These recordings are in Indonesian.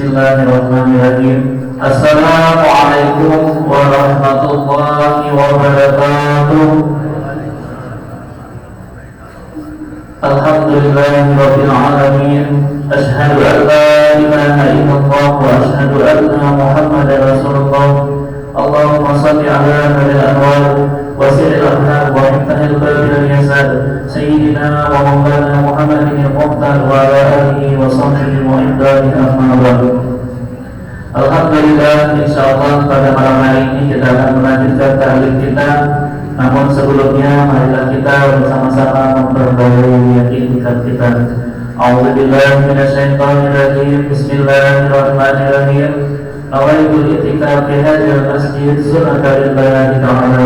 Bismillahirrahmanirrahim. Assalamualaikum warahmatullahi wabarakatuh. Alhamdulillahirabbil alamin. Asyhadu an la ilaha illallah wa asyhadu anna Muhammadar Rasulullah. Allahumma shalli ala nabil anwar wasi'il ahlam wa intahil babil yasar sayyidina wa maulana Muhammadin al-muhtar wa ala alihi wa sahbihi wa ibadihi amma. Alhamdulillah, insyaallah pada malam hari ini kita akan melanjutkan tahlil kita. Namun sebelumnya marilah kita bersama-sama memperbarui itikad kita. A'udzubillahi minasyaitonir rajim. Bismillahirrahmanirrahim. Nawaitul itikad fi hadzal masjid sunnatullahi ta'ala.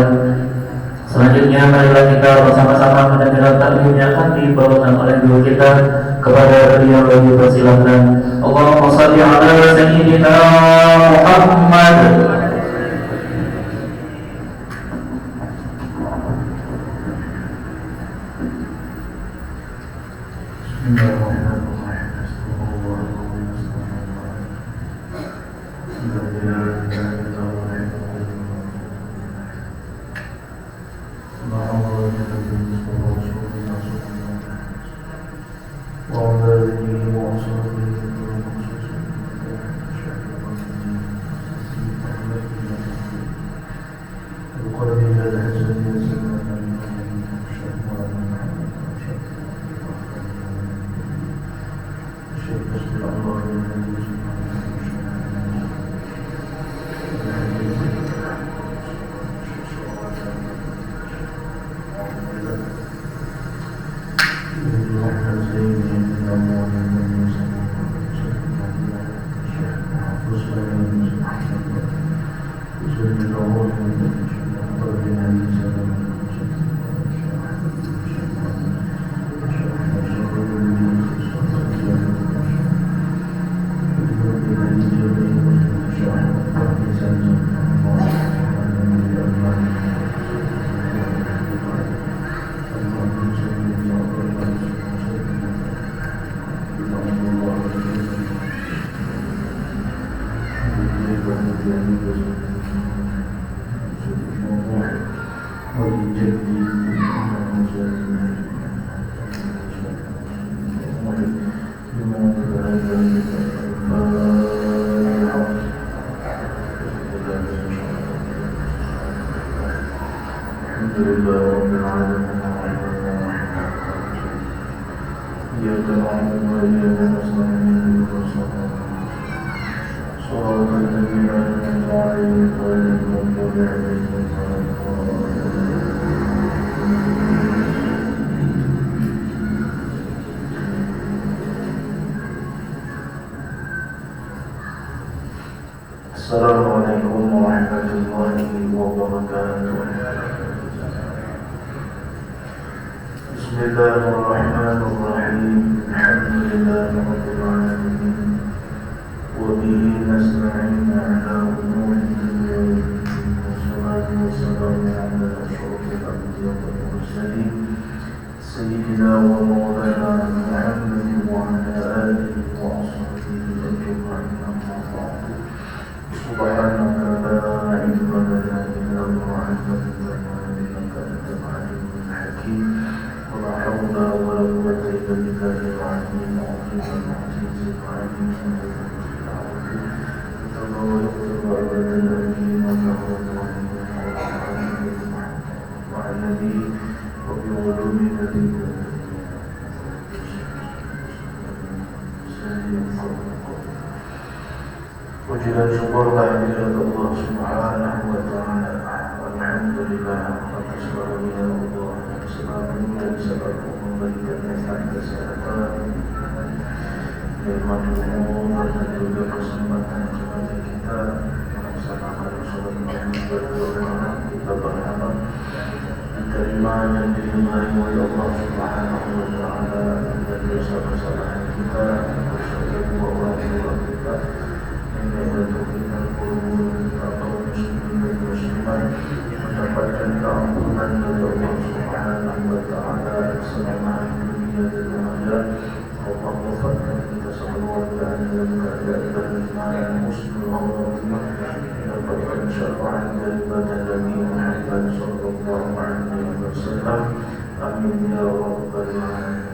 Selanjutnya marilah kita bersama-sama mendengar taklim yang akan dibawakan oleh guru kita. Kepada beliau bagi persilakan. Allahumma shalli ala sayyidina Muhammad. Assalamualaikum warahmatullahi wabarakatuh. Bismillahirrahmanirrahim. Alhamdulillahirabbil alamin. Wa bihi nasta'in ala umuri dunya wad din. Wassalatu wassalamu ala asyrafil anbiya'i wal mursalin sayyidina wa maulana Muhammadin wa ala alihi wa ashabihi ajma'in. Subhanaka la ilma lana illa ma 'allamtana innaka antal 'alimul hakim. Wa la hawla wa la quwwata illa billahil 'aliyyil 'azim. Pujian syukur kehadirat Allah Subhanahu wa ta'ala. Alhamdulillah atas karunia Allah yang selalu dan selalu memberikan nikmat kesehatan, nikmat umur dan juga kesempatan kepada kita melaksanakan sholat maghrib berjamaah. Kita berharap diterima dan diridhai oleh Allah Subhanahu wa ta'ala dan dosa kesalahan kita, dosa kedua orang tua kita. Mendapatkan keampunan dari Allah Subhanahu wa ta'ala selama dunia dan akhirat. Allah wafatkan kita sekeluarga dalam keadaan beriman, husnul khatimah, mendapatkan syafaat daripada Nabi Muhammad sallallahu alaihi wasallam. Amin ya rabbal alamin.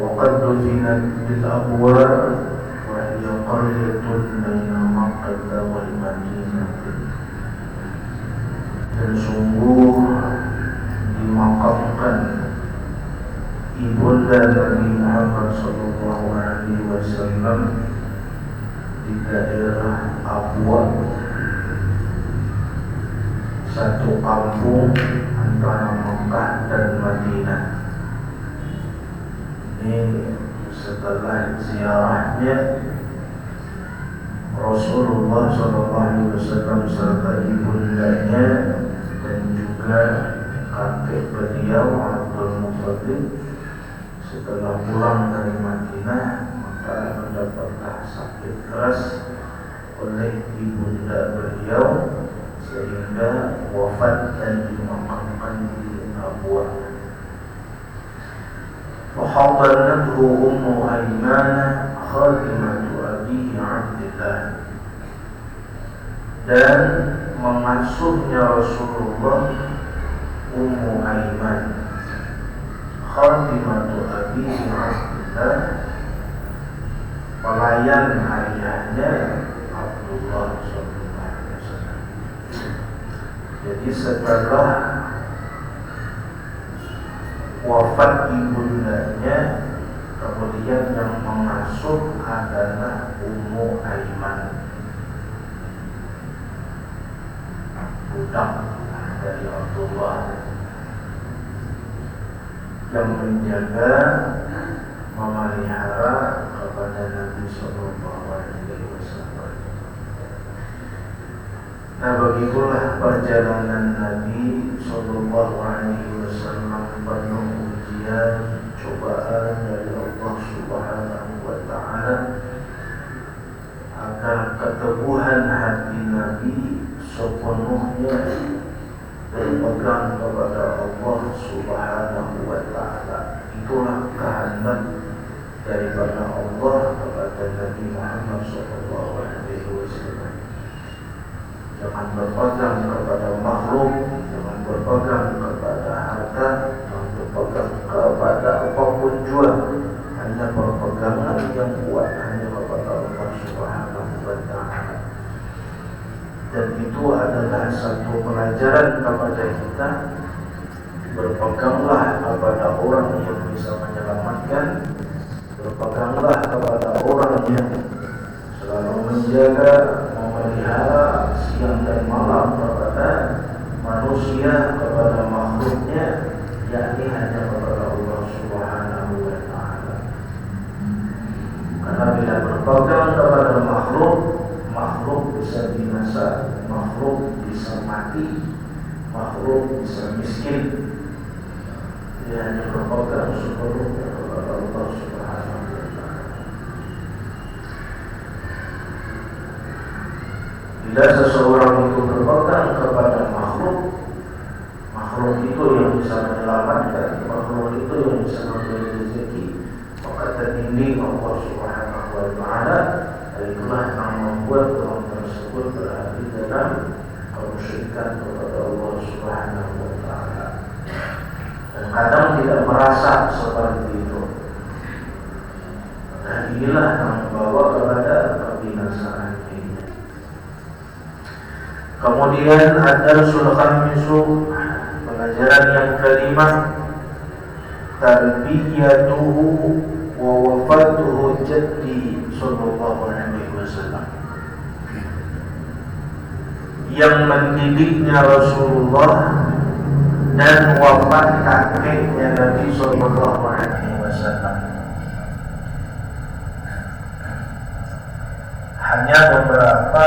وقد دفنت بالأبواب وهي قرية بين مكة والمدينة. Dan sungguh dimakamkan ibunda Nabi Muhammad sallallahu alaihi wasallam di daerah Abwa, satu kampung antara Mekah dan Madinah. Ini setelah ziarahnya Rasulullah SAW serta ibundanya dan juga kakek beliau Abdul Muttalib, setelah pulang dari Madinah maka mendapatlah sakit keras oleh ibunda beliau sehingga wafat dan dimakamkan di Abwa. فحضرته أم أيمان خادمة أبيه عبد الله. Dan mengasuhnya Rasulullah Ummu Aiman, khadimatu abihi Abdullah, pelayan ayahnya Abdullah sallallahu alaihi wasallam. Jadi setelah wafat ibundanya, kemudian yang mengasuh adalah Ummu Aiman, budak dari Abdullah, yang menjaga, memelihara kepada Nabi sallallahu alaihi wasallam. Nah, begitulah perjalanan Nabi sallallahu alaihi wasallam penuh ujian, cobaan dari Allah Subhanahu wa taala, agar keteguhan hati Nabi sepenuhnya berpegang kepada Allah Subhanahu wa taala. Itulah kehendak daripada Allah kepada Nabi Muhammad sallallahu alaihi wasallam. Jangan berpegang kepada makhluk, jangan berpegang kepada harta, jangan berpegang kepada apapun jua. Hanya perpegangan yang kuat hanya kepada Allah Subhanahu wa taala. Dan itu adalah satu pelajaran kepada kita. Berpeganglah kepada orang yang bisa menyelamatkan, berpeganglah kepada orang yang selalu menjaga, memelihara siang dan malam kepada manusia, kepada makhluknya, yakni hanya kepada Allah Subhanahu wa taala. Karena bila berpegang kepada makhluk, makhluk bisa binasa, makhluk bisa mati, makhluk bisa miskin. Dia hanya berpegang sepenuhnya kepada Allah Subhanahu wa taala. Bila seseorang itu berpegang kepada makhluk, makhluk itu yang bisa menyelamatkan, makhluk itu yang bisa memberi rezeki, maka tertindih Allah Subhanahu wa taala. Itulah yang membuat orang tersebut berada dalam kemusyrikan kepada Allah Subhanahu wa taala. Dan kadang tidak merasa seperti itu. Dan inilah yang membawa kepada kebinasaan ini. Kemudian ada sulkhamisu, pelajaran yang kelima, tarbiyatuhu wa wafatuhu jaddi sallallahu alaihi wasallam. Yang mendidiknya Rasulullah dan wafat kakeknya Nabi sallallahu alaihi wasallam. Hanya beberapa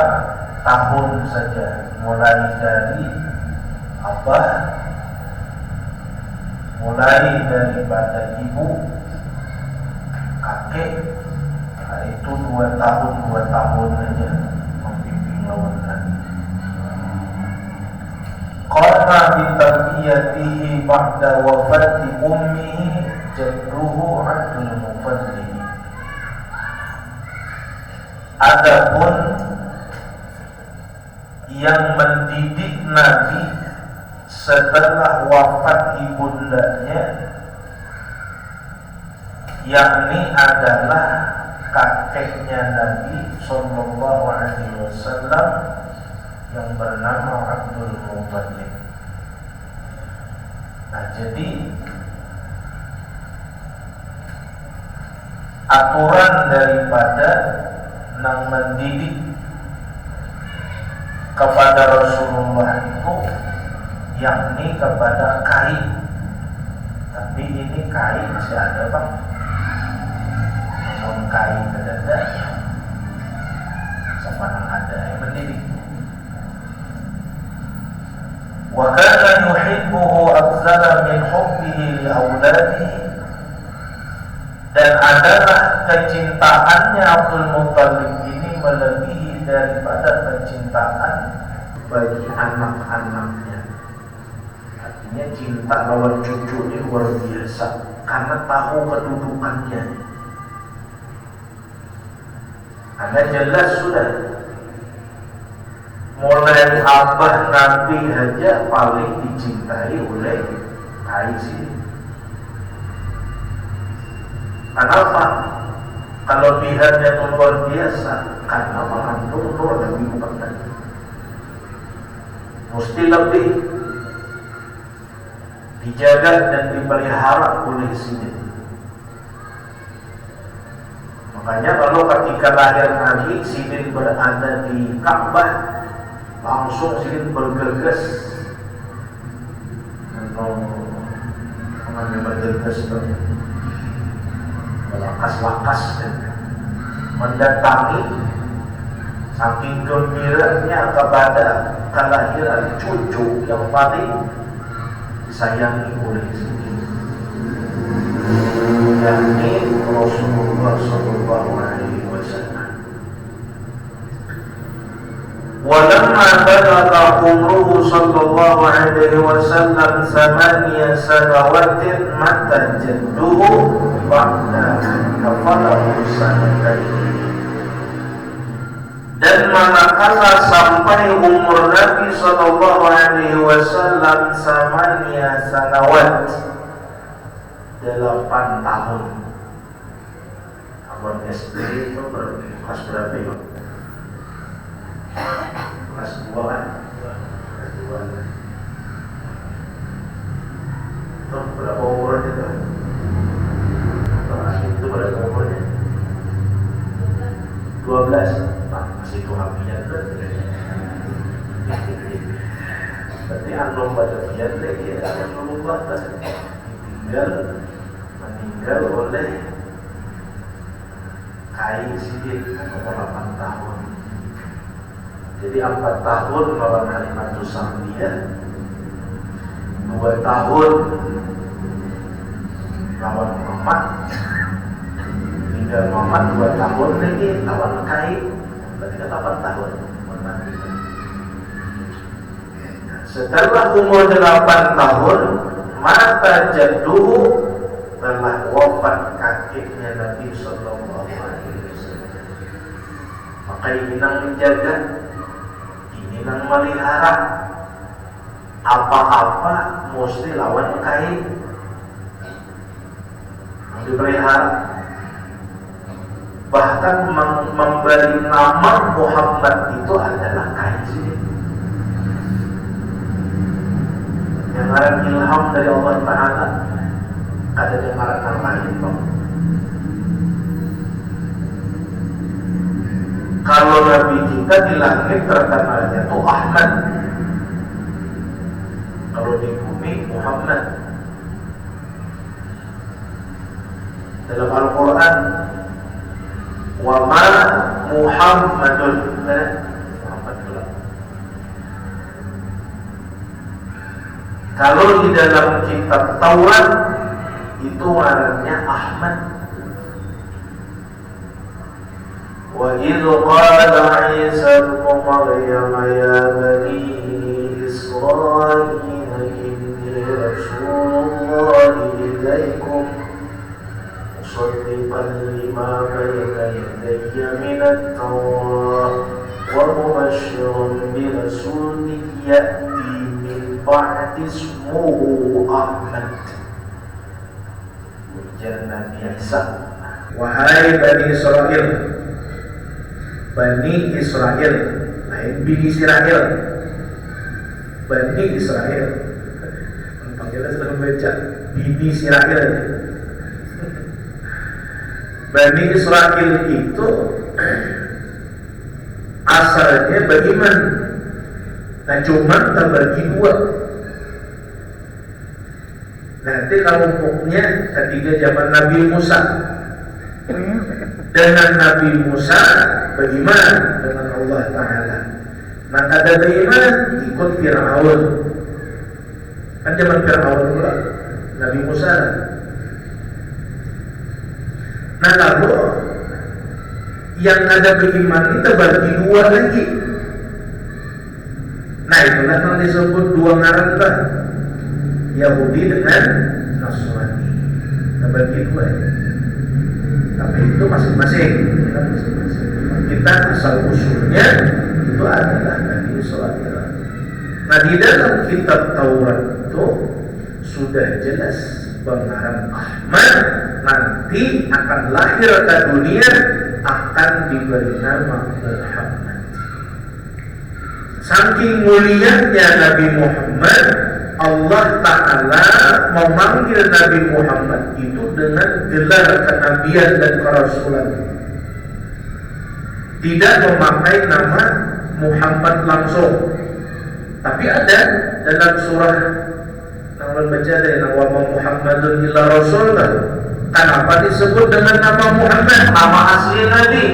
tahun saja, mulai dari abah, mulai daripada ibu, kakek, Nah, itu 2 tahun aja membimbing lawan Nabi. Qala bi tarbiyatihi ba'da wafati ummihi jadduhu Abdul Muttalib. Adapun yang mendidik Nabi setelah wafat ibundanya, yakni adalah kakeknya Nabi Sallallahu Alaihi Wasallam yang bernama Abdul Muttalib. Nah, jadi aturan daripada nang mendidik kepada Rasulullah itu yakni kepada kai. Tapi ini kai masih ada bang, namun kai kedada sama yang ada yang mendidik. Wa kana yuhibbuhu aktsara min hubbihi li auladihi, dan adalah kecintaannya Abdul Muttalib ini melebihi daripada kecintaan bagi anak-anaknya. Artinya cinta lawan cucu ini luar biasa karena tahu kedudukannya. Karena jelas sudah mulai abah Nabi aja paling dicintai oleh Aisyah. Kenapa? Kalau lihatnya itu luar biasa, karena mengandung Nur Nabi Muhammad. Mesti lebih dijaga dan dipelihara oleh sini. Makanya kalau ketika lahir Nabi, Sidin berada di Ka'bah, langsung Sidin bergegas. Mengambil bergegas itu lakas-lakas dan mendatangi saking gembiranya kepada kelahiran cucu yang paling disayangi oleh Siti, yakni Rasulullah Sallallahu Alaihi Wasallam. Walamma balagha umruhu Sallallahu Alaihi Wasallam 8 sanawatin mata jadduhu ba'da kafalahu sanatain. Dan manakala sampai umur Nabi Sallallahu Alaihi Wasallam 8 sanawat, 8 tahun. Abang SD itu kelas berapa ya? Kelas 2 kan? Kelas 2. Itu berapa umurnya itu? Itu berapa umurnya? 12. Masih kehabian berarti. Berarti anu pada biar lagi akan berubah meninggal oleh Kai Sidin umur 8 tahun. Jadi 4 tahun lawan Halimatus Sa'diyah, 2 tahun lawan Muhammad, tinggal Muhammad 2 tahun lagi lawan Kai, berarti 8 tahun. Setelah umur 8 tahun, mata jadduhu, telah wafat kakeknya Nabi Sallallahu Alaihi Wasallam. Maka ini nang menjaga, ini nang melihara, apa-apa mesti lawan Kai, dipelihara. Bahkan memberi nama Muhammad itu adalah Kai sini. Yang ada ilham dari Allah Ta'ala, ada yang marah lain toh. Kalau Nabi kita di langit terkenalnya itu Ahmad, kalau di bumi Muhammad. Dalam Al-Quran, wa ma Muhammadun, Muhammad pula. Kalau di dalam kitab Taurat itu warnanya Ahmad. وإذ قال عيسى ابن مريم يا بني إسرائيل إني رسول الله إليكم مصدقا لما بين يدي من التوراة ومبشرا برسول يأتي من بعد اسمه أحمد. Ujian Nabi Isa. Wahai Bani Israel, Bani Israel, lain Bini Israel, Bani Israel. Panggilnya sudah membaca Bini Israel. Bani Israel itu asalnya beriman, nah cuma terbagi dua. Nanti kelompoknya ketika zaman Nabi Musa, dengan Nabi Musa beriman dengan Allah Ta'ala, maka ada beriman ikut Fir'aun. Kan zaman Fir'aun pula Nabi Musa. Nah lalu yang ada beriman itu terbagi dua lagi. Nah itulah yang disebut dua ngaran lah, Yahudi dengan Nasrani. Terbagi dua ya. Tapi itu masing-masing. Kita asal usulnya itu adalah Nabi Israel. Nah di dalam kitab Taurat itu sudah jelas pengarang Ahmad nanti akan lahir ke dunia akan diberi nama Muhammad. Saking mulianya Nabi Muhammad, Allah Ta'ala memanggil Nabi Muhammad itu dengan gelar kenabian dan kerasulan. Tidak memakai nama Muhammad langsung. Tapi ada dalam surah yang baca dari nama Muhammadun illa Rasulullah. Kenapa disebut dengan nama Muhammad, nama asli Nabi?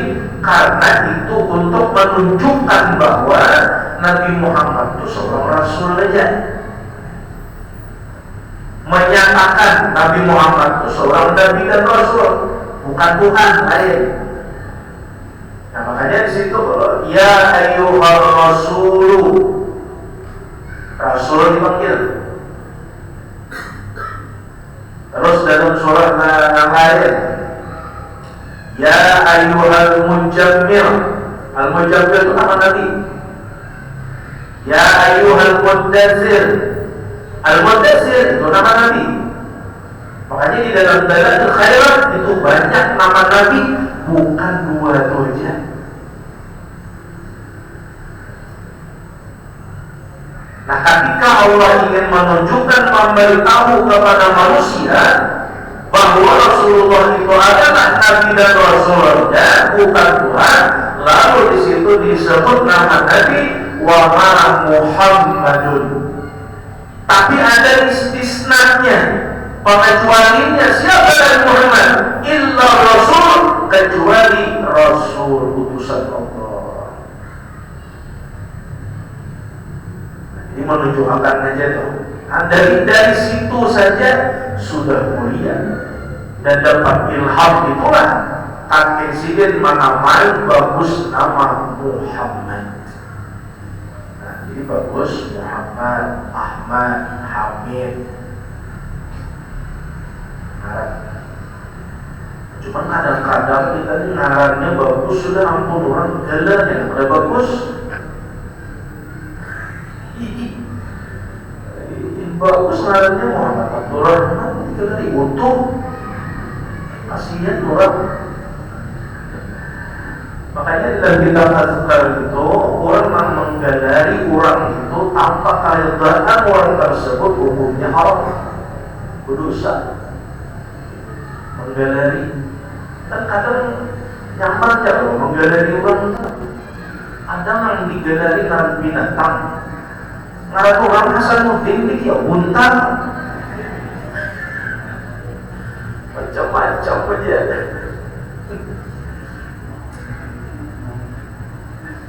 Karena itu untuk menunjukkan bahwa Nabi Muhammad itu seorang Rasul saja. Menyatakan Nabi Muhammad itu seorang Nabi dan Rasul, bukan Tuhan lain. Nah makanya di situ ya ayyuhar rasulu, Rasul dipanggil. Terus dalam surah yang lain ya ayyuhal mujammil, al-mujammil itu nama Nabi. Ya ayyuhal mudazzir, al-mudazzir itu nama Nabi. Makanya di dalam Dalail Khairat itu banyak nama Nabi, bukan dua saja. Nah ketika Allah ingin menunjukkan, memberitahu kepada manusia bahwa Rasulullah itu adalah Nabi dan Rasulnya, bukan Tuhan, lalu di situ disebut nama Nabi wa ma Muhammadun. Tapi ada istisnanya, pengecualiannya. Siapa Nabi Muhammad? Illa Rasul, kecuali Rasul utusan Allah. Ini menunjukkan aja tuh. Dari situ saja sudah mulia dan dapat ilham. Itulah kakek sidin menamai bagus nama Muhammad. Nah, jadi bagus Muhammad, Ahmad, Hamid. Nah, cuman kadang-kadang kita ini ngarannya bagus, sudah ampun orang gelarnya udah bagus. Bagus ngarannya Muhammad Abdurrahman, itu dari utuh. Kasihan orang. Makanya dalam kitab Azkar itu orang yang menggelari orang itu tanpa keridhaan orang tersebut hukumnya haram, berdosa. Menggelari dan kadang nyaman aja loh menggelari orang itu. Ada yang digelari dengan binatang. Ngaku orang Hasanuddin ini dia unta, macam-macam aja.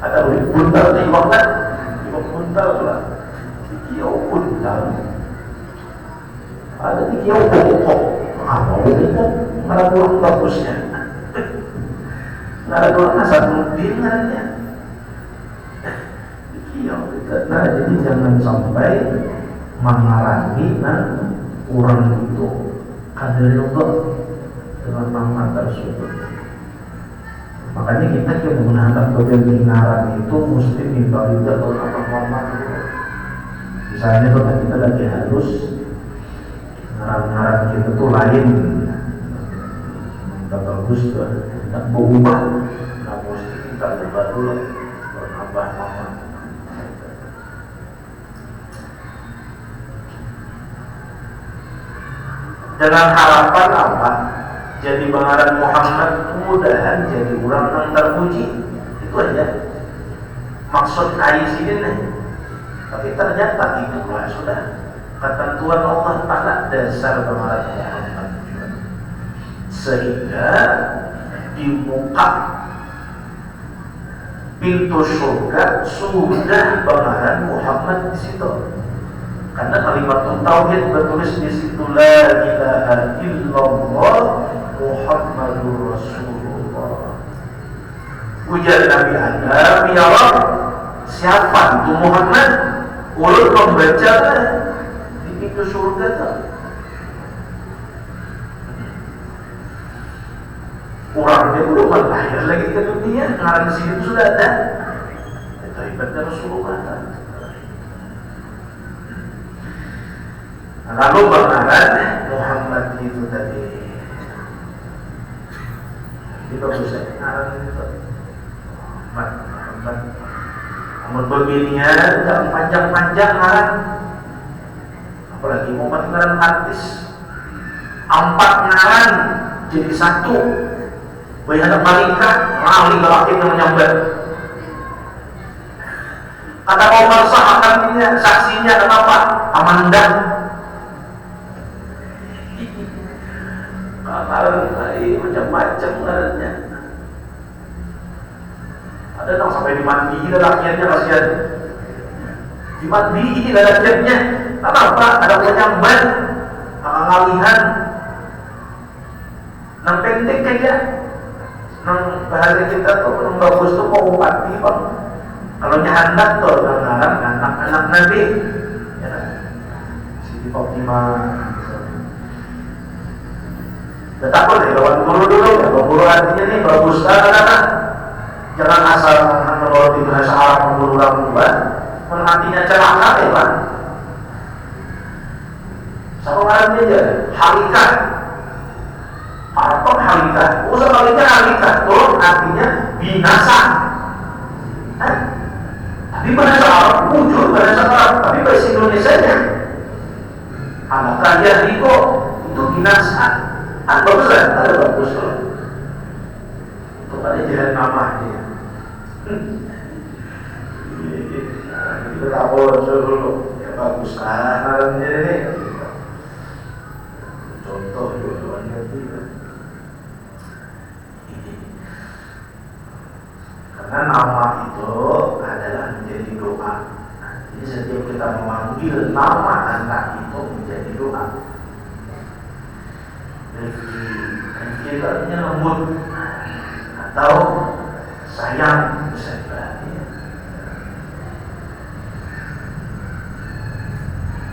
Ada buntal di banget, buntal lah, dia buntal. Ada dia bongkok, apa bongkok? Mana kurang bagusnya? Ada orang asal dengannya. Nah, jadi jangan sampai mengarani orang itu kaderullah dengan nama tersebut. Makanya kita yang menggunakan pendengaran itu mesti minta juga Muhammad. Misalnya kalau kita lagi harus ngarang-ngarang kita tuh lain, tak bagus tuh, tak berubah, nah mesti kita ubah dulu, berubah nama. Dengan harapan apa? Jadi pengarang Muhammad mudahan jadi orang yang terpuji. Itu aja maksud kais ini nih. Tapi ternyata itulah sudah ketentuan Allah pada dasar pengarang Muhammad. Sehingga dibuka pintu surga sudah pengarang Muhammad di situ. Karena kalimat tauhid bertulis di situ la ilaha illallah Muhammadur Rasulullah. Ujar Nabi Adam, ya Allah, siapa itu Muhammad? Ulun membaca di pintu surga tak? Orangnya belum lahir lagi ke dunia, ngarang di sini sudah ada. Itu ibadah Rasulullah. Lalu bagaimana Muhammad itu tadi? Itu bagus ya, ngarang itu Muhammad. Namun beginian, jangan panjang-panjang ngarang. Apalagi Muhammad ngarang artis. 4 ngarang jadi 1. Banyak malaikat, ahli lelaki yang menyambat. Kata Umar sahabatnya, saksinya kenapa? Amanda. Macam-macam ngarannya. Ada yang sampai dimandi lelakiannya kasihan. Dimandi lelakiannya. Kenapa? Ada penyambat, ngalihan. Nang pendek aja. Nang bahasa kita tuh nang bagus tuh mau upati bang. Kalau nyahandak tuh anak-anak Nabi. Ya, Siti Fatimah. Tetap boleh lawan guru dulu, ya guru artinya nih bagus kan? Jangan asal menurut bahasa Arab mengguru orang tua, artinya celaka ya kan? Sama artinya aja, halikat, Arab halikat, usah baliknya halikat, turun artinya binasa. Tapi bahasa Arab muncul bahasa Arab, tapi bahasa Indonesia nya, halakan Riko itu binasa. Bagus kan? Ada bagus loh. Itu ada jalan nama dia. Kita tahu dulu. Ya bagus kan? Ini contoh dua-duanya itu. Karena nama itu adalah menjadi doa. Jadi setiap kita memanggil nama anak itu menjadi doa. Rezeki artinya lembut atau sayang bisa berarti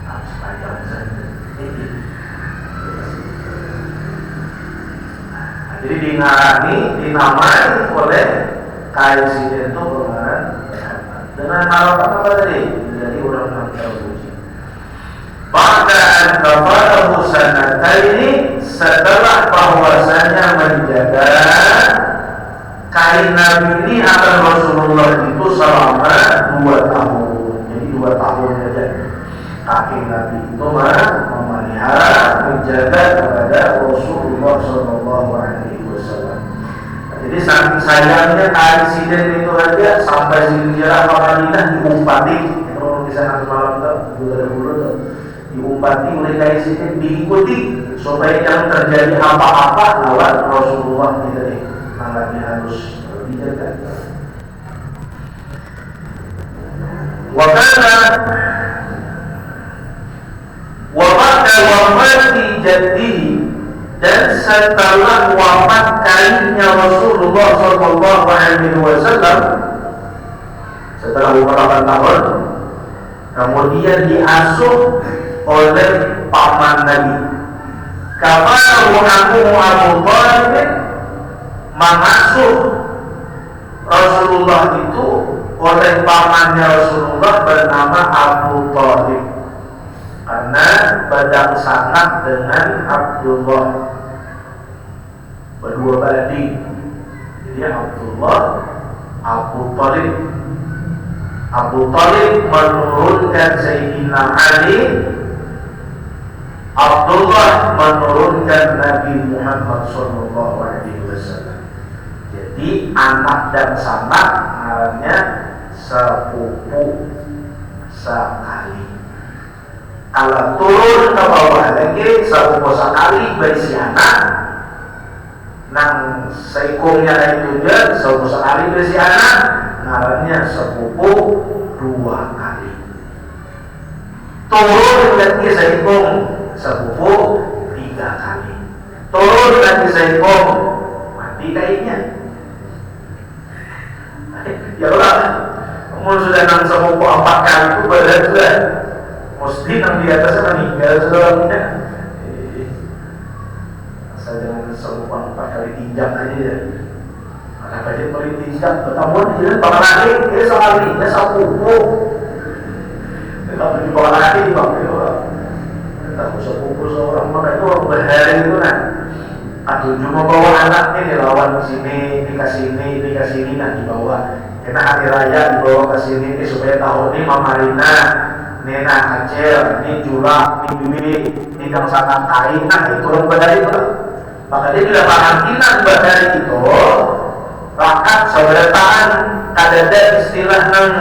harus sayang saja. Jadi dinamai oleh KSI itu pengarang dengan harapan apa tadi? Menjadi orang yang terpuji. Pada antara sanataini setelah bahwasanya menjaga kain Nabi ini akan Rasulullah itu selama 2 tahun. Jadi 2 tahun saja kaki Nabi itu memelihara menjaga kepada Rasulullah Sallallahu Alaihi Wasallam. Jadi saking sayangnya insiden itu aja sampai Hijrah Madinah diumpati. Kalau di sana semalam tuh dulu tuh diumpati oleh insiden diikuti supaya jangan terjadi apa-apa lawan Rasulullah tidak makanya harus dijaga. Wa ba'da wafati jaddihi Dan setelah wafat kainnya Rasulullah SAW, setelah beberapa tahun, kemudian diasuh oleh paman Nabi. Kafalahu Abu Thalib, mengasuh Rasulullah itu oleh pamannya Rasulullah bernama Abu Thalib, karena badang sangat dengan Abdullah, berdua banding. Jadi Abdullah, Abu Thalib. Abu Thalib menurunkan Sayyidina Ali, Abdullah menurunkan Nabi Muhammad SAW. Jadi anak dan sanak namanya sepupu sekali. Kalau turun ke bawah lagi sepupu sekali berisi anak, nang seikungnya itu dia sepupu sekali berisi anak, namanya sepupu dua kali. Turun lagi seikung sepupu tiga kali. Turun lagi seikung mati kayaknya. Ya Allah, kamu sudah nang sepupu 4 kali itu berat sudah. Mesti nang di atasnya meninggal sudah. Asal jangan sepupu 4 kali tinjak aja ya. Kenapa dia beri tinjak? Bertambah dia bakal lagi, dia sekali, dia sepupu. Kenapa dia bakal lagi di bawah orang? Tahu sepupu seorang mana itu orang berhari itu kan. Aduh cuma bawa anak ini lawan sini, dikasih ini nah dibawa. Kena hari raya dibawa ke sini ini supaya tahu ini Mama Rina, Nena Acel, ini Julak, ini Bibi, ini Kang Sangat Kain, nah itu orang badai itu. Maka dia bila karantina badai itu, rakat saudaraan kadada istilah nang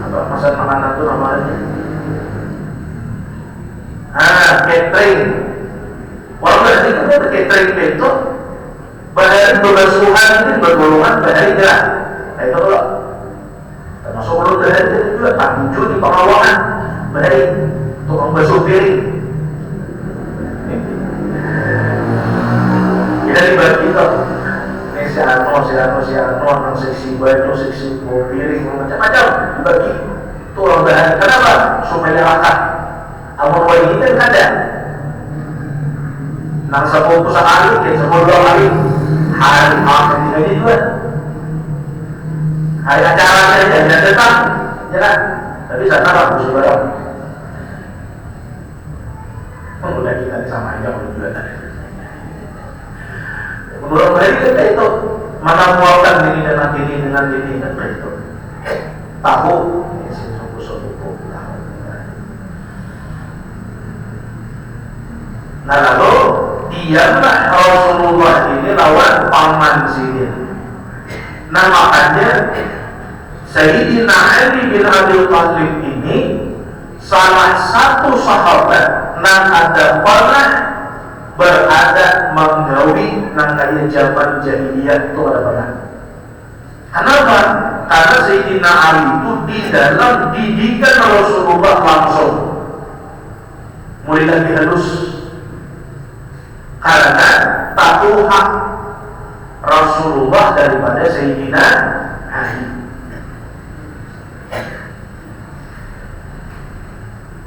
apa masa makanan itu namanya? Catering. Walau berarti itu ada catering itu. Bahari bersuhan itu bergolongan bahari gerak. Nah itu kalau termasuk kalau bahari itu juga tak muncul di pengawalan bahari tukang basuh piring. Kita dibagi itu. Ini si Arno, nang seksi baju, seksi piring, macam-macam dibagi. Itu orang bahari. Kenapa? Supaya rakat. Amun wajib itu kan ada. Nang sepupu sekali, dan sepupu 2 kali. Hari makan tidak juga. Hari acaranya jangan datang, ya kan? Tapi saya tahu musuh barang. Udah kita sama aja juga tadi. Menurut mereka kita itu mana muakan ini dengan ini kan itu. Tahu ini sepupu tahu. Nah lalu diamlah Rasulullah ini lawan paman sini. Nah makanya Sayyidina Ali bin Abi Thalib ini salah satu sahabat yang ada pernah berada menggawi nang kaya zaman jahiliyah itu ada pernah. Kenapa? Karena Sayyidina Ali itu di dalam didikan Rasulullah langsung mulai lagi halus. Karena tahu hak Rasulullah daripada Sayyidina Ali.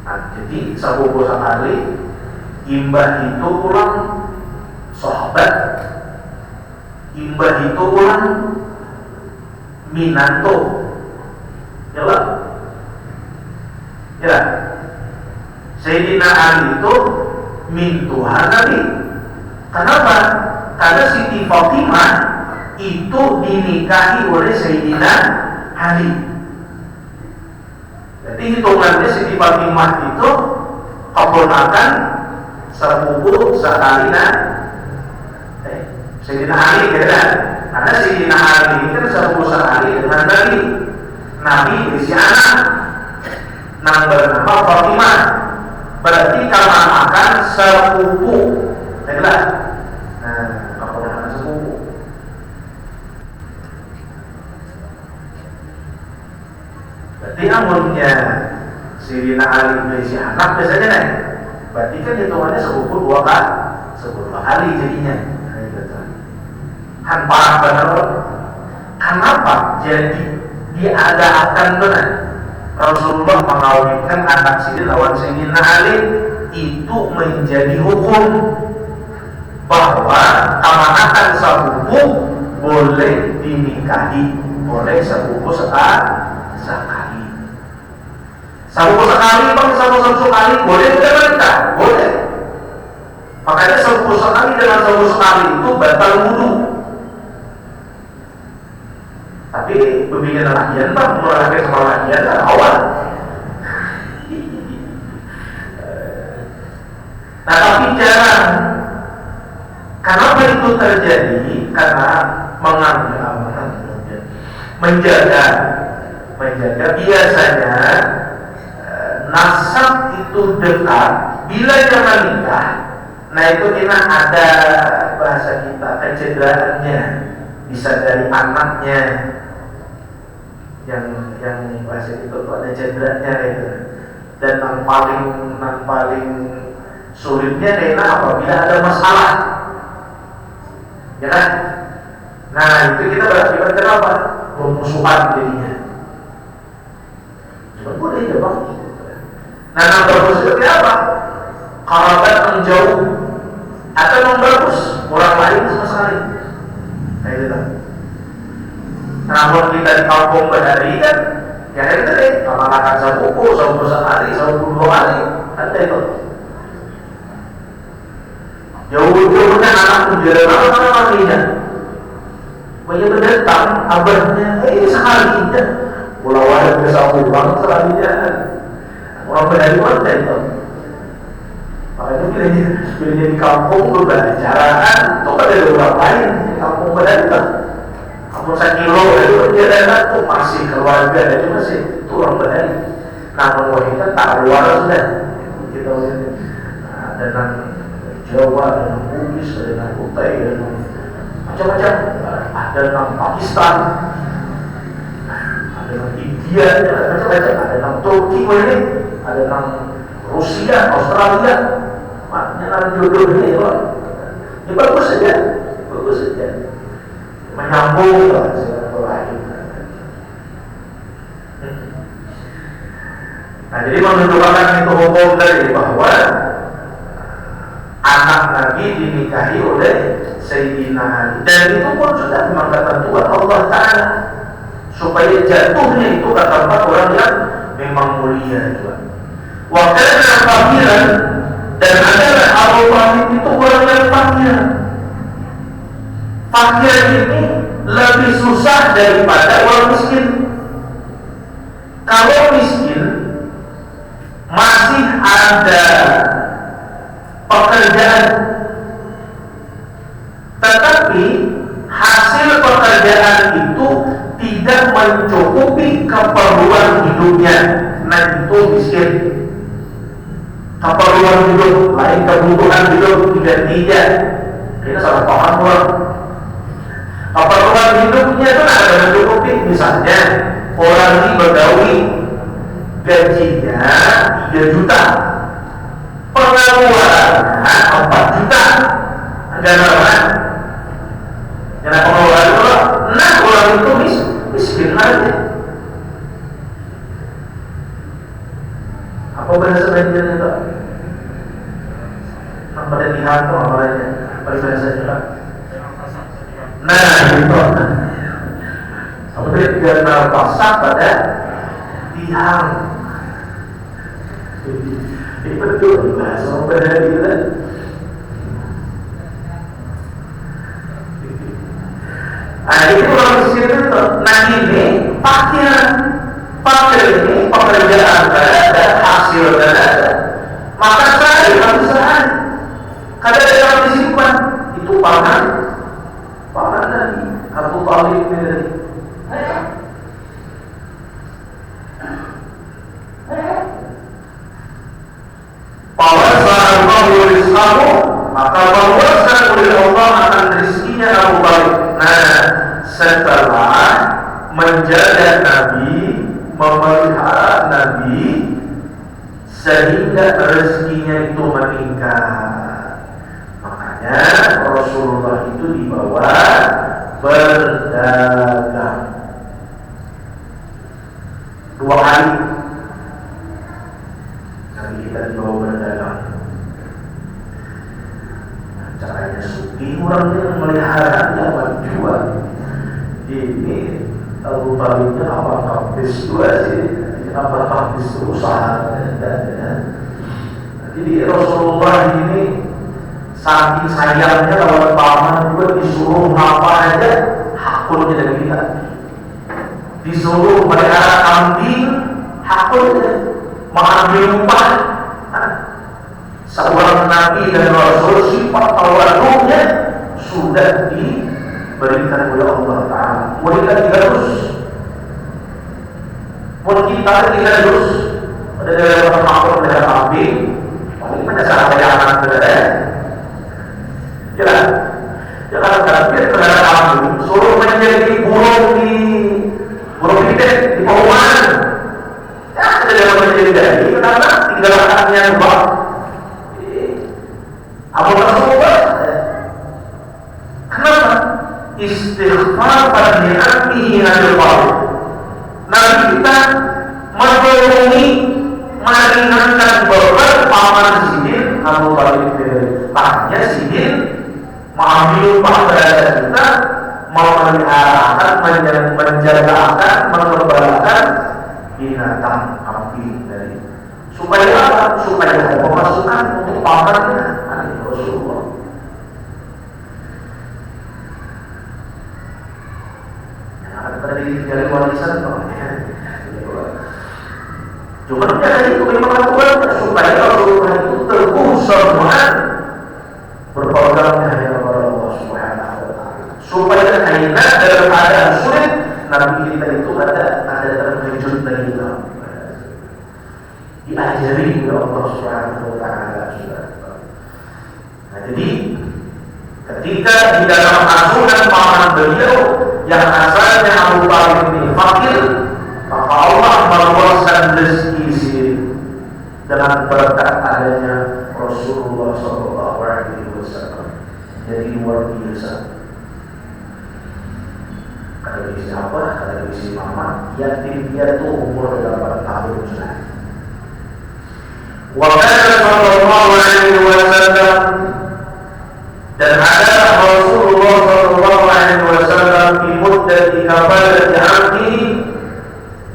Nah, jadi sahabat sekali imbah itu ulang sahabat, imbah itu ulang minanto, ya lah, ya. Sayyidina Ali itu min Tuhan Nabi. Kenapa? Karena Siti Fatimah itu dinikahi oleh Sayyidina Ali. Jadi hitungannya Siti Fatimah itu keponakan sepupu sekali Sayyidina Ali, kan? Karena Sayyidina Ali ini kan sepupu sekali dengan Nabi. Nabi berisi anak, yang bernama Fatimah. Berarti kalau makan sepupu, adalah keponakan sepupu. Berarti amunnya Sayyidina Ali berisi anak biasanya Berarti kan hitungannya sepupu dua kali jadinya. Han parah benar. Kenapa? Jadi diadakan benar. Rasulullah mengawinkan anak Sidin lawan Sayyidina Ali itu menjadi hukum bahwa kemanatan sepupu boleh dinikahi oleh sepupu sekali. Sepupu sekali, sepupu sekali boleh tidak menikah? Boleh. Makanya sepupu sekali dengan sepupu sekali itu batal wudu. Tapi pembinaan lakian tak mulai sama lakian tak awal. Nah tapi jarang. Kenapa itu terjadi? Karena menjaga biasanya nasab itu dekat. Bila dia menikah, nah itu kita ada bahasa kita kecederaannya, bisa dari anaknya yang bahasa itu ada cederanya itu. Dan yang paling sulitnya karena apabila ada masalah, ya kan? Nah itu kita berakibat apa? Bermusuhan jadinya. Cuma boleh ya bang. Nah bagus seperti apa? Kerabat menjauh atau membagus orang lain sama sekali. Nah itu kan. Namun kita di kampung berhari kan, ya itu deh. Kalau akan sepupu sekali, sepupu 2 kali, ada itu. Jauh-jauhnya anak penjara mana mandinya? Banyak berdatang, abahnya, sekali tidak. Pulau ada bersama banget sekali tidak. Orang berhari mana itu? Makanya bila di kampung berbicaraan, itu ada orang lain di kampung berhari kan. Kampung 1 kilo itu berjalan itu masih keluarga, itu masih itu orang berhari. Namun wanita tak luar sudah. Kita ada nang Jawa, ada nang Bugis, ada nang Kutai, ada nang macam-macam, ada nang Pakistan, ada nang India, macam-macam, ada nang Turki, ada nang Rusia, Australia, makanya nang jodoh ini, ini bagus saja, menyambung lah silaturahim. Nah jadi menunjukkan itu hukum dari bahwa anak Nabi dinikahi oleh Sayyidina Ali, dan itu pun sudah memang ketentuan Allah Ta'ala supaya jatuhnya itu kata orang yang memang mulia juga. Wakilnya fakiran, dan adalah Abu Talib itu orang yang fakir. Fakir ini lebih susah daripada orang miskin. Kalau miskin masih ada pekerjaan, tetapi hasil pekerjaan itu tidak mencukupi keperluan hidupnya. Nah itu miskin. Keperluan hidup lain kebutuhan hidup tidak. Ini salah paham orang. Keperluan hidupnya itu ada mencukupi. Misalnya orang ini begawi, gajinya 3 juta, pengeluarannya 4 juta. Ada apa? Karena pengeluaran itu, nah orang itu miskin aja. Apa bahasa lainnya itu? Pada lihat tuh awalnya, pada bahasa juga. Nah itu. Seperti karena pasak pada tiang. Ini betul bahasa pada kita. Nah itu orang miskin itu. Nah ini fakir ini pekerjaan ada, hasil ada. Maka saya harus sehari. Kada ada yang disimpan itu pangan tadi Abu Talib ini. Pawasan Allah rizqahu, maka pawasan oleh Allah akan rizkinya Abu Talib. Nah setelah menjaga Nabi, memelihara Nabi sehingga rezekinya itu meningkat. Makanya Rasulullah itu dibawa berdagang 2 kali. Nabi kita dibawa berdagang. Nah, caranya suki orangnya meliharanya jual. Ini Abu Talibnya apa habis dua sih, apa habis usaha. Jadi Rasulullah ini saking sayangnya lawan paman juga disuruh apa aja hakulnya dari kita. Disuruh melihara kambing hakulnya, mengambil upah. Seorang Nabi dan Rasul sifat tawaduknya sudah diberikan oleh Allah Ta'ala. Wanita 300, wanita 300 ada dalam makhluk melihara kambing. Ini pada saat bayangan berada. Jangan takbir terhadap kambing, suruh menjadi burung pipit di perumahan. Ya, ada dalam menjadi karena tinggalkannya dua. Abu Rasulullah. Kenapa? Istighfar ni'amihi adil qawl. Nabi kita menolongi, meringankan beban paman Sidin Abu Talib. Makanya Sidin mengambil upah berada kita, memeliharakan, menjagakan, mengembalakan binatang kambing dari supaya apa? Supaya ada pemasukan untuk pamannya. Rasulullah. Nah, tadi dari warisan cuma dari itu memang lakukan supaya Rasulullah itu teguh semangat berpegangnya hanya kepada Allah Subhanahu wa Ta'ala. Supaya akhirnya dalam keadaan sulit Nabi kita itu ada terkejut dari kita, diajari oleh Allah Subhanahu wa Ta'ala. Nah, jadi ketika di dalam asuhan paman beliau yang asalnya Abu Talib ini fakir, maka Allah meluaskan rezeki sini dengan berkat adanya Rasulullah SAW. Jadi luar biasa. Kata isi apa? Kata isi mama, yatim dia tuh umur 8 tahun sudah. Wa kana sallallahu alaihi wasallam, dan ada Rasulullah sallallahu alaihi wasallam di muddati kafalati abdi,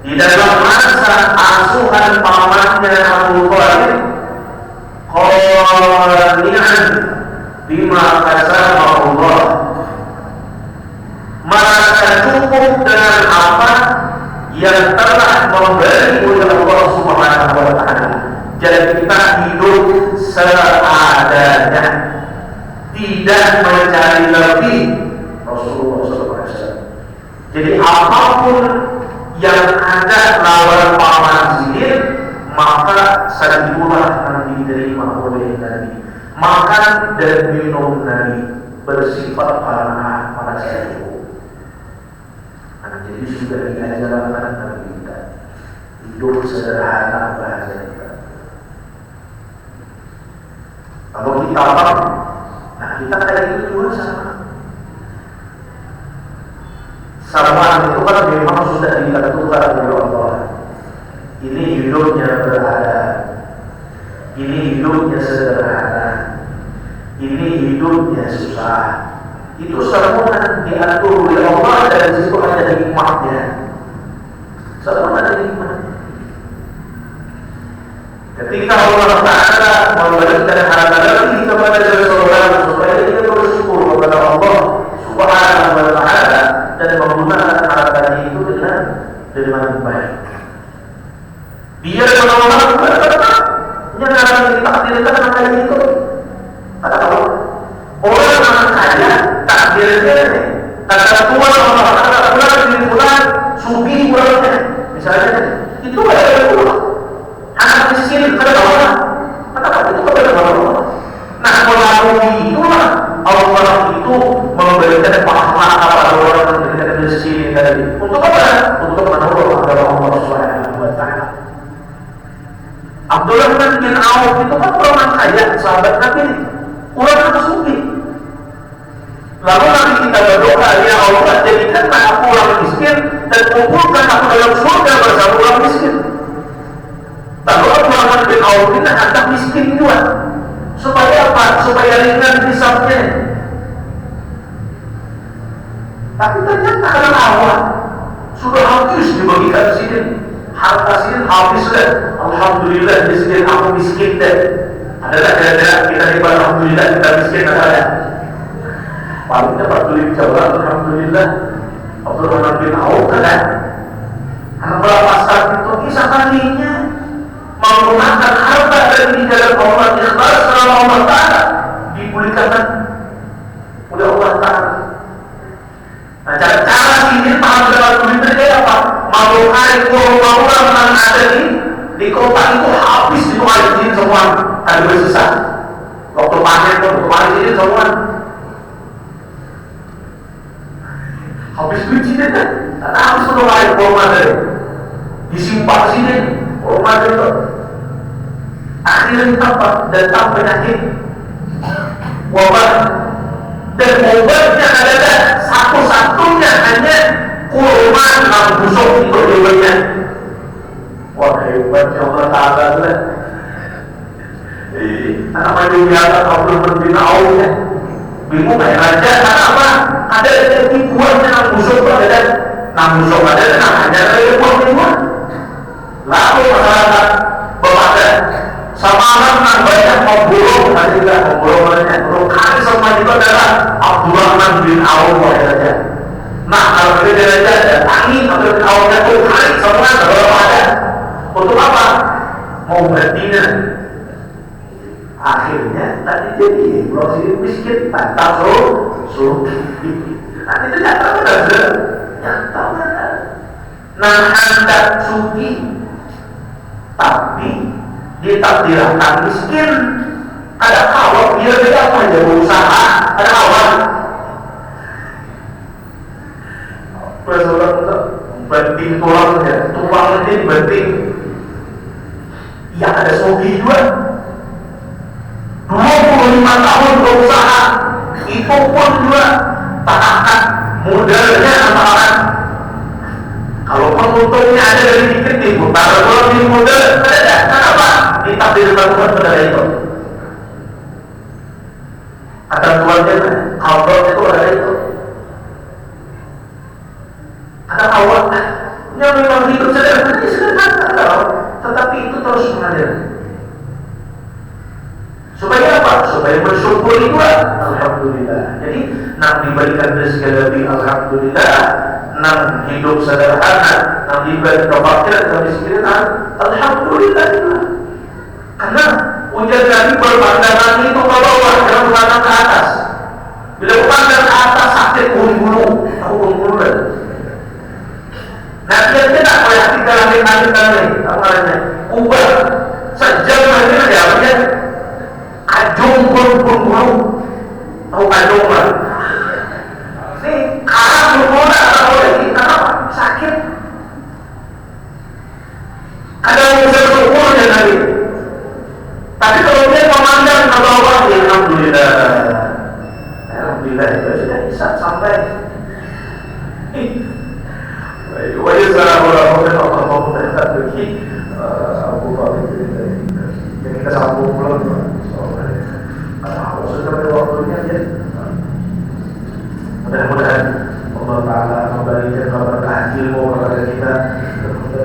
di dalam masa asuhan pamannya Abu Talib, qani'an bima qasama Allah, merasa cukup dengan apa yang telah memberi oleh Allah Subhanahu wa Ta'ala. Jadi kita hidup seadanya, tidak mencari lebih. Rasulullah SAW. Jadi apapun yang ada lawan paman Sidin, maka sedikulah yang diterima oleh Nabi. Makan dan minum Nabi bersifat karena pada saya cukup. Nah, jadi sudah diajarkan Nabi kita hidup sederhana bahasa kita. Kalau kita apa? Nah, kita kayak gitu juga sama. Sama itu kan memang sudah ditentukan oleh Allah. Ini hidupnya berada, ini hidupnya sederhana, ini hidupnya susah. Itu semua diatur oleh Allah dan disitu ada hikmahnya. Semua ada hikmahnya. Ketika Allah Ta'ala memberikan harta lebih kepada seseorang supaya dia bersyukur kepada Allah Subhanahu wa Ta'ala dan menggunakan hartanya itu dengan baik. Dia menolong yang akan ditakdirkan makanya itu. Kata Allah, orang yang kaya takdirnya, kata Tuhan Allah Ta'ala bulan demi bulan sugi bulannya, misalnya itu ada bulan. Anak miskin kepada Allah, kata itu kepada Allah. Nah, melalui itulah Allah itu memberikan pahala kepada orang yang memberikan rezeki tadi. Untuk apa? Untuk menolong agama Allah Subhanahu wa Ta'ala. Abdurrahman bin Auf itu kan orang kaya, sahabat Nabi, orang sugih. Lalu Nabi kita berdoa, ya Allah, jadikanlah aku orang miskin dan kumpulkan aku dalam surga bersama orang miskin. Lalu Abdurrahman bin Auf ini anak miskin juga. Supaya apa? Supaya ringan hisabnya. Tapi ternyata karena awal sudah habis dibagikan sini, harta sini habis deh. Alhamdulillah di sini aku miskin deh. Adalah kira-kira kita hebat, alhamdulillah kita miskin ada. Paling dapat beli jawab, alhamdulillah. Abdurrahman bin Auf kan? Karena berapa saat itu kisah kalinya menggunakan harta dari jalan Allah ikhlas karena Allah Ta'ala dipulihkan oleh Allah Ta'ala. Nah, cara ini paham dalam dunia kayak apa? Mau air kurang yang ada di kota itu habis itu air ini semua ada bersisa. Waktu panen waktu air ini semua habis biji deh kan? Karena habis itu air kurang dari disimpan sini kurang itu. Akhirnya datang penyakit wabah. Dan obatnya adalah satu-satunya hanya kurma yang busuk untuk diberikan. Wah, hebatnya Allah Ta'ala lah. Anak maju biasa Abdurrahman bin Auf ya. Bingung kayak raja, karena apa? Ada tipuannya yang busuk ada. Yang busuk ada dan hanya ada tipuan. Lalu masyarakat berpada samaran yang banyak memburuk, ada juga memburuk banyak. Kali sama itu adalah Abdurrahman bin Auf saja. Nah, kalau kita datangi Abdurrahman bin Auf itu kali semua berapa ada? Untuk apa? Mau berzina. Akhirnya tadi jadi proses miskin tak suruh. Nanti itu nyata benar, nyata benar. Nah, hendak suci, tapi ditakdirkan miskin. Ada kawan dia apa aja berusaha, ada kawan. Bersolat banting tulangnya, tulang ini banting. Ya ada sogi juga. 25 tahun berusaha, itu pun juga tahan modalnya amalan. Kalau penuntutnya ada dari dikit diputar, kalau di modal ada, kenapa? Ditakdirkan Tuhan pada itu. Ada tuannya, kalau itu ada itu. Ada awal yang memang hidup sederhana, tetapi itu terus mengalir. Supaya apa? Supaya bersyukur juga. Alhamdulillah. Jadi, nak diberikan rezeki lebih, alhamdulillah. Nak hidup sederhana, nak diberi kefakiran, kemiskinan, alhamdulillah juga. Karena ujian Nabi berpandangan itu ke bawah, jangan berpandang ke atas. Bila berpandang ke atas sakit bulu-bulu, tahu bulu-bulu kan? Nah dia tidak boleh tiga langit, amalnya ubah sejam lagi dia punya kajung bulu-bulu, tahu kajung kan? Ini karang bulu-bulu tak boleh, kenapa? Sakit. Ada yang bisa bersyukurnya Nabi. Tapi kalau dia memandang ke bawah, alhamdulillah. Alhamdulillah itu sudah bisa sampai. Wajib orang Allah berkata begini, Abu Bakar jadi kita sambung pulang. Kalau sudah pada waktunya dia, mudah-mudahan Allah Ta'ala memberikan keberkahan ilmu kepada kita,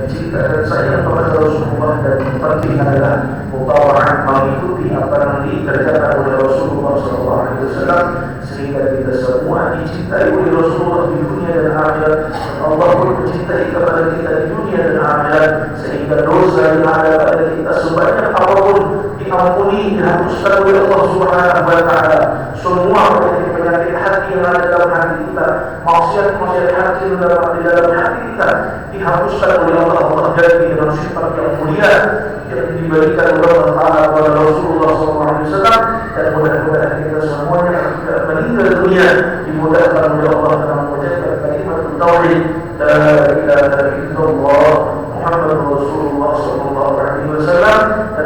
cinta dan sayang kepada Rasulullah, dan penting adalah mutawa'an mengikuti apa yang dikerjakan oleh Rasulullah SAW, sehingga kita semua dicintai oleh Rasulullah di dunia dan akhirat. Allah pun mencintai kepada kita di dunia dan akhirat, sehingga dosa yang ada pada kita sebanyak apapun diampuni, dihapuskan oleh Allah Subhanahu wa Ta'ala. Semua penyakit hati yang ada dalam hati kita, maksiat hati yang ada di dalam hati kita, dihapuskan oleh Allah. Allah jadi dengan sifat yang mulia yang diberikan oleh Allah Ta'ala kepada Rasulullah SAW, dan mudah-mudahan kita semuanya meninggal dunia dimudahkan oleh Allah dalam mengucapkan kalimat tauhid la ilaha illallah Muhammadur Rasulullah SAW, dan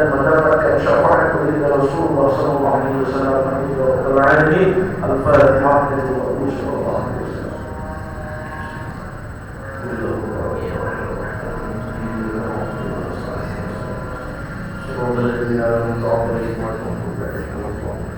صراط الذين أنعمت عليهم غير المغضوب عليهم ولا الضالين.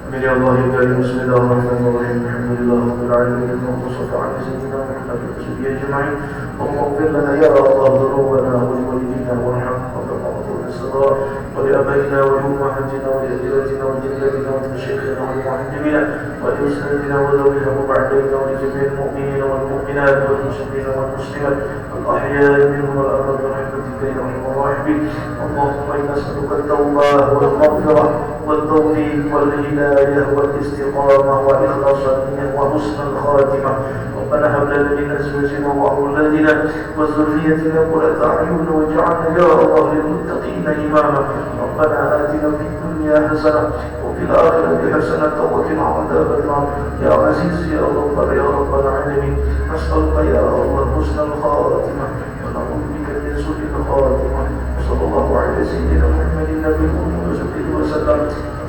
آمين يا الله يا كريم. بسم الله الرحمن الرحيم. الحمد لله رب العالمين وصلى على سيدنا محمد وصحبه أجمعين. اللهم اغفر لنا يا الله ذنوبنا ولوالدينا وارحمنا كما غفرت الصغار ولآبائنا ولأمهاتنا ولأجدادنا وجداتنا ولمشايخنا ولمعلمينا ولأساتذتنا وذوينا وبعدينا ولجميع المؤمنين والمؤمنات والمسلمين والمسلمات الأحياء منهم والأموات برحمتك يا أرحم الراحمين. اللهم إنا نسألك التوبة والمغفرة والتوفيق والهداية والاستقامة وإخلاص النية وحسن الخاتمة. ربنا هب لنا من أزواجنا وأولادنا وذريتنا قرة أعين واجعلنا يا الله للمتقين إماما. ربنا آتنا في الدنيا حسنة وفي الآخرة حسنة وقنا عذاب النار. يا عزيز يا غفار يا رب العالمين نسألك يا الله حسن الخاتمة ونعوذ بك من سوء الخاتمة. وصلى الله على سيدنا محمد النبي وصحبه وسلم.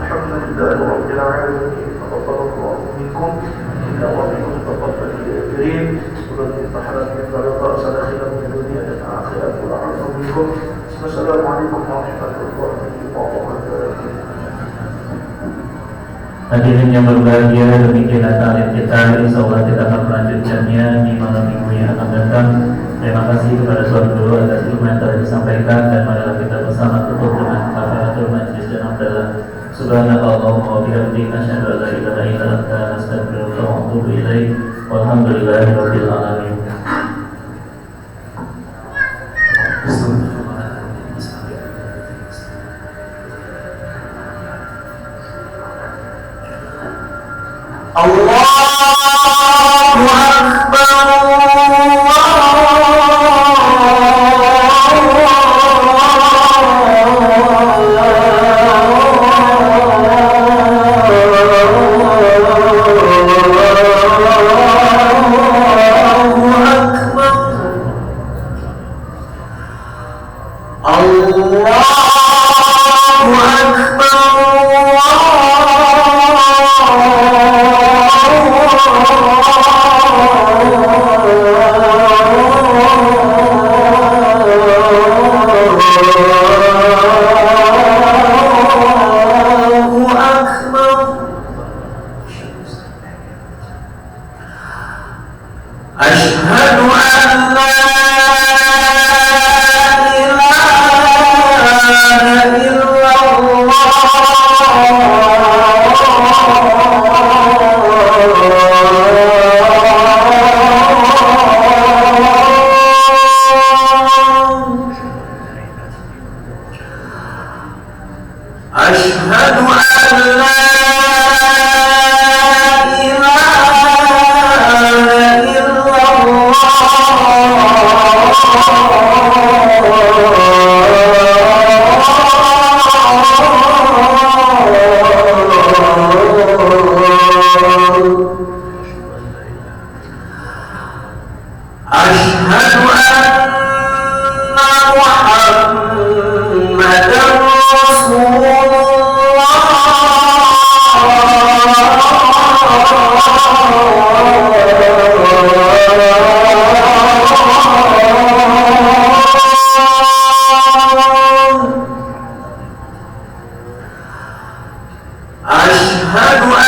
الحمد لله رب العالمين. تقبل الله منكم إنه ومنكم تقبل يا كريم. ولن يتحرك من بلغة سنخلا من الدنيا للآخرة والعافى منكم. السلام عليكم ورحمة الله وبركاته. Hadirin yang berbahagia, demikian taklim kita. Insyaallah kita akan melanjutkannya di malam minggu yang akan datang. Terima kasih kepada Tuan Guru atas ilmu yang telah disampaikan, dan marilah kita bersama tutup dengan kafaratul majlis dan hamdalah. Subhanallahumma wa bihamdika asyhadu an la ilaha illa anta astaghfiruka wa atubu ilaik. Walhamdulillahirabbil alamin. Allahu Akbar. أشهد